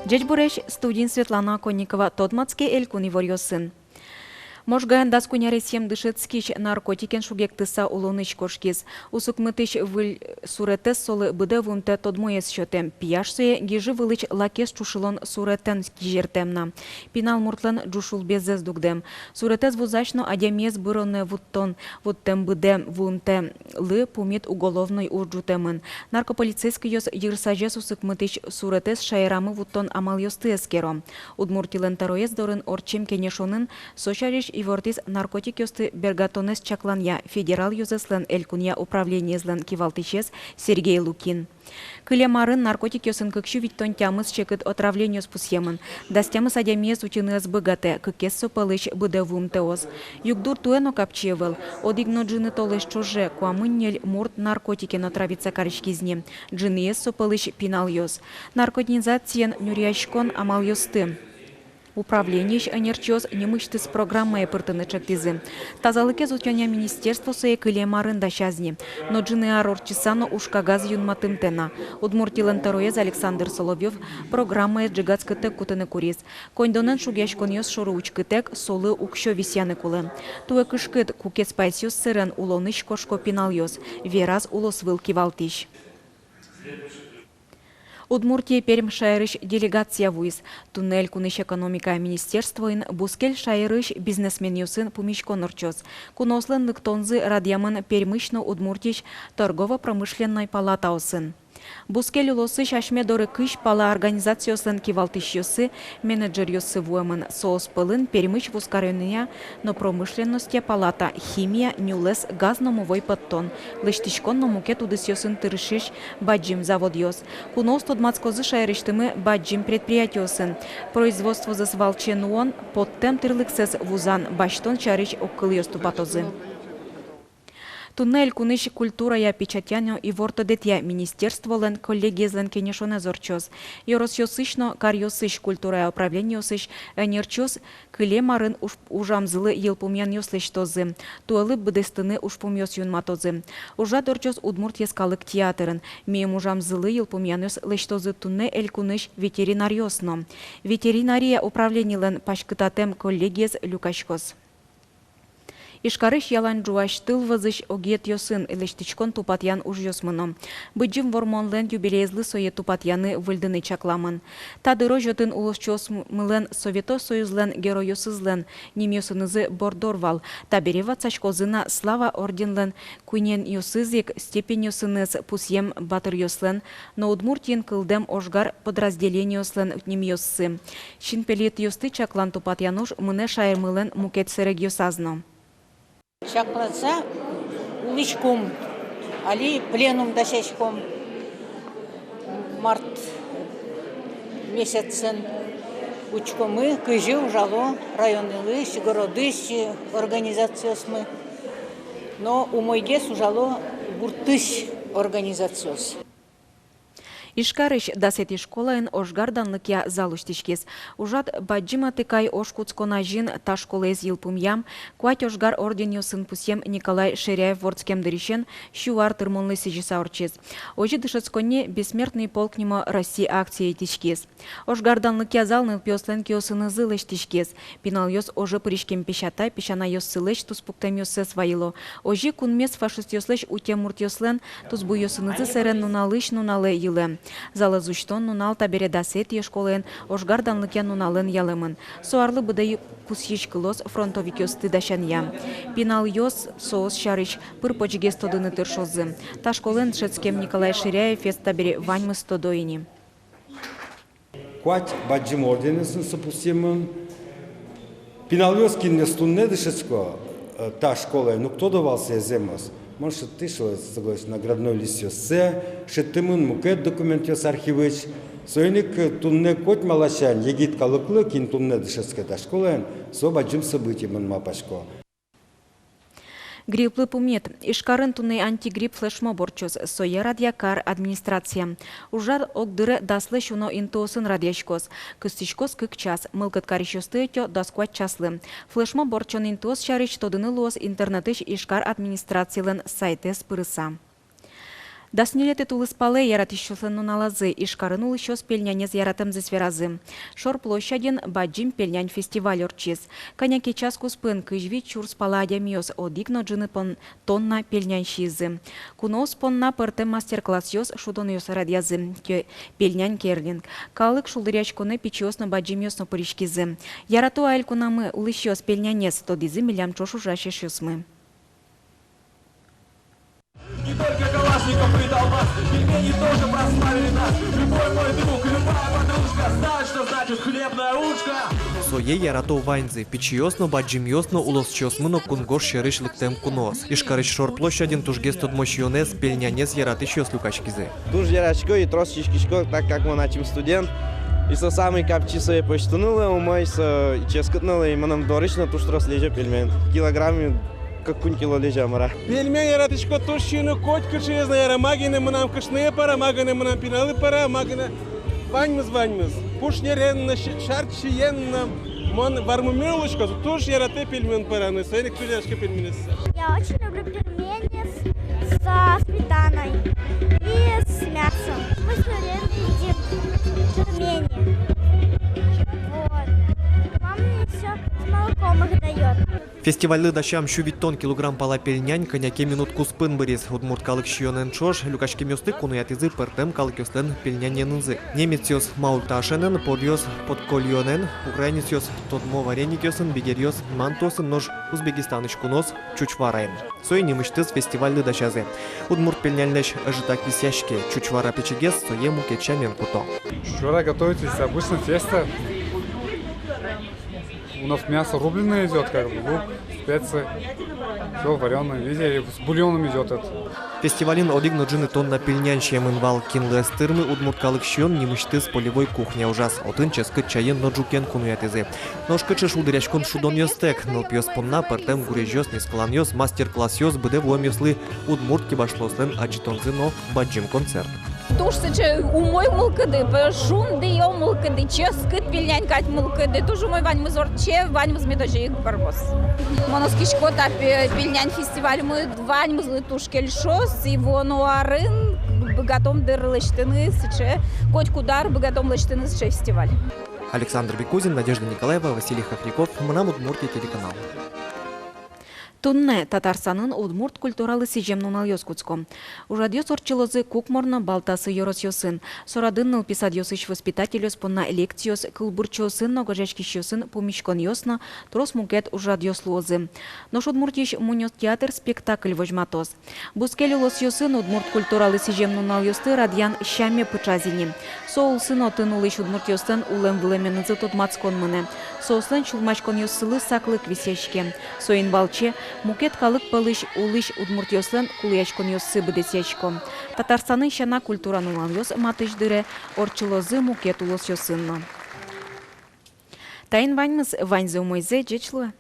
Джечбуреш студент Светлана Конникова Тодмацкий элькуни ворьосын. Можгаен даскуняре сем дышецкич наркотикен шугектыса улоныч кошкиз. Усукмытыч выль суретес солы быде вунте тодмоес шотем. Пияшсуе гижи вылыч лакес чушылон суретен кижертемна. Пинал муртлен джушул безез дугдем. Суретес вузачно адемез буроне вуттон вуттем быде вунте лы пумит уголовной урджутемын. Наркополицейский йос йырсажес усукмытыч суретес шайрамы вуттон амал йостыескеро. Удмуртилен тароез дорын орчем кенешонын сочариш и вортис наркотик ёсты бергатонес чакланья федерал юзеслен элькунья управлениезлен кивалтичес Сергей Лукин. Кылемарын наркотик ёсын кыкшу виттон тямыз чекыт отравлению спусьемын. Дастямыз адямез учиныз быгате, кыкес сопалыч быдевум теоз. Югдур туэно капчевел, одигно джины толыш чуже, куамыннель мурт наркотикен отравиться карышкизне. Джиныз сопалыч пинал ёз. Наркотинизациен нюряшкон амал ёсты. Управление энерчоз немышты с программой пыртынычактизы. Тазалыке зутяня министерство сое кылемарын дашазни. Но джины арорчисано ушкагаз юнматымтена. Удмуртилен тароез Александр Соловьев программая джигацкытек кутыны курис. Кондонен шугяшкон ёс шоруучкытек солы укшо висяны кулы. Туэ кышкыт кукес пайсёс сырен улоныш кошко пинал ёс. Вераз улос вылки валтиш. Удмуртия Пермь шайрыш делегация вуиз. Туннель куныш экономика министерствоин бускель шайрыш бизнесмен юсын пумичкон орчоз. Кунослен лыктонзы радиамын Пермышно Удмуртич торгово-промышленной палата осын. Бускель улосы шашме доры кыш пала организациясын кивалтыш юсы менеджер юсы вуэмын соос пылын Пермыш вускарёния, но промышленности палата химия, нюлес, газ-номовой подтон. Лыштишкон номукет удыс юсын тырышиш баджим завод юс. Кунос тодмацкозы шайрыштымы баджим предприятиосын. Производство засвалчен уон подтем тырлыксез вузан баштон чарыш оккыл юступатозы. Туннель куныш культура я печатяня и вортодетя министерство лен коллегиезлен кенешоне зорчоз. Йорос йосышно кар йосыш культура я управление йосыш энерчоз кылемарын ужамзылы елпумян йослыш тозы. Туэлы быдестыны ушпум йос юнматозы. Ужа дорчоз Удмурт ескалык театрын. Мием ужамзылы елпумян йос лыштозы тунне эль куныш ветеринар йосно. Ветеринария управление лен пашкытатем коллегиез люкашкоз. Ишкарыш ялан жуаш тыл вазыш огет йосын элештичкон тупатян уж йосмыно. Быджим вормонлен юбилейзлы сое тупатяны выльдыны чакламын. Тадыро жотын улосчос мылен Совето Союзлен геройосызлен немьосынызы бордорвал. Таберева цашкозына слава орденлен куйнен йосызик степень йосыныз пусьем батыр йослен, но Удмуртиен кылдем ошгар подразделениослен немьоссы. Шинпелит йосты чаклан тупатянуш мыне шайырмылен мукет серег йосазно. Чаклаца уличком, али пленум дашечком март месяцен учкомы кыжы ужало районные городы организациясмы, но у мойгес ужало буртыш организацияс. Ишкарыш дасети школаен ошгарданлык я залуштичкес. Ужат баджима тыкай ошкуцкона жин та школез йылпумьям, куать ошгар орден йосын пусем Николай Ширяев вордскем дырищен щуар тырмонлы сижиса орчез. Ожи дышецконе бессмертный полк нимо России акции тичкес. Ошгарданлык я залныл пёслен киосыны зылыш тичкес. Пинал йос ожи пыришкем пещата, пещана йос сылыш туспуктем йосы сваило. Ожи кунмес фашист йослыш утемурт йослен тузбу йосынызы серен нуналыш нунале йылы. Залы зуштон нунал табере дасет ешколен ошгарданлыкен нуналын ялымын. Суарлы быдай пусьич кылос фронтовик йосты дашан ям. Пинал йос соос шарыч пыр почгес тодыны тыршозы. Ташколен шецкем Николай Ширяев ес табере ваньмыс тодоини. Куать баджим орденесін сыпусемын. Пинал йос киннестунне дышецко та школа, ну кто давался еземос? Может, ты что, согласен, наградной лист йосе, шеттымын мукет документ йос архивыч, сойник тунне кот малашан, егит калыклы, кин тунне дышецке та школаен, со баджим событиемын мапашко. Грипплы пумет. Ишкарын туны антигрипп флешмо борчоз. Сое радиакар администрация. Ужар огдыры даслы шуно интосын радиашкоз. Кыстишкоз кык час. Мылкат каришосты тё доскуат часлы. Флешмо борчон интос шарич тодыны лос интернетыш ишкар администрациялын сайтес пырыса. Даснилеты тулыспалы яратыщусын налазы, ишкарын улыщос пельнянез яратымзы сверазы. Шор площадин баджим пельнянь фестиваль орчиз. Коняки час куспын кыжви чурспала адямиос одикно джины тонна пельнянь шизы. Кунос понна пырты мастер-класс йос шудон йос радязы, пельнянь керлинг. Калык шулдырячконы пичиосно баджимиосно поришкизы. Ярату айль кунамы улыщос пельнянез, тодизы милям чошу жащешюсмы. Не только Калашников предал вас, пельмени тоже прославили нас. Любой мой друг, любая подружка знает, что значит хлебная ушка. Сое ярато вайнзы, печиосно, баджимиосно, улосчосмыно кунгош шерышлыктем кунос. Ишкарыш шор площадин тужгес тодмощионес, пельнянес яратыщос люкачкизе. Туж ярачко и тросичкишко, так как мы начим студент. И со самой капчи своей почтанула, умой со ческотнула, и манам дорично туж трос лежа пельмен. Килограмме как кун кило лежа мара. Пельмень яратышко тушчину котка чезна яра магины манам кышные пара, магины манам пиналы пара, магины ваньмыз. Пушнеренна, шарчиенна, мон вармумелочка, туж ярате пельмен пара, но свои кстудяшки пельмени. Я очень люблю пельмени со сметаной и с мясом. Мы все время едим пельмени. Вот. Мама мне все с молоком их дает. Фестивальды дащам щувит тон килограмм пала пельнянь, коняке минутку спын бырез, удмурт калык щионен чош, люкашки мёсты кунуятызы пыртем калык ёстен пельняненызы. Немец ёс маульташенен, подъёс подкольёнен, украинец ёс тодмо вареник ёсын, бигер ёс мантосын, нож Узбекистаныч кунос чучвараем. Сой немыштыз фестивальды дащазе. Удмурт пельнянлеш ажитак висяшке, чучвара печегес, соему кетчамен куто. Вчера готовится обычно тесто. У нас мясо рубленое идет, как бы, лук, специи, все вареное, видели, с бульоном идет это. Фестивалин одигно джины тонна пельнянщем инвал кинлестырмы удмурт калык щион немышты с полевой кухня ужас. Отын ческыт чайен ноджукен кунуятызе. Ножкычы шулдырячкон шудон ёстек, но пьёс понна пыртем гурежёс нескалан ёс, мастер-класс ёс, быде вуэм ёслы удмурт кибашлослен аджитонзы но баджим концерт. Тушсычы умой мылкыды, шун дыё мылкыды, ческыт пельнянь кать мылкыды, туж умой ваньмыз орче, ваньмыз медожи барбос. Моноскишко та пельнянь фестиваль мы ваньмыз туш кельшос, и воно арын, богатом дырлыштыны сыче, коть кудар богатом лыштыны сыче фестиваль. Александр Бекузин, Надежда Николаева, Василий Хохряков, Манам Удмуртия телеканал. Тунне Татарстанын удмурт культуралы сижем нунал Куцко. Ужадьос орчилозы кукморно балтасы yorosyoсын. Сорадынныл писадьосыч воспитательос понна лекциос кылбурчосын ногожечкищосын помещкон ёсно трос мукет ужадьослозы. Нош удмуртиш муньос театр спектакль вожматос. Бускелю лосьосын удмурт культуралы сижем нунал ёсты радьян щаме пычазини. Соул сыно тынулыш удмуртьостын улем вылеменызы тотмацкон мыне. Соуслен чулмачкон ёссылы саклык висешке. Соин балче мукет калык пылыш улыш удмуртьослен кулыячкон ёссы быдесячком. Татарстанын щана культура нулан ёс матыждыре орчылозы мукет улос ёсынно. Тайын ваньмыз ваньзы умойзе джечлы.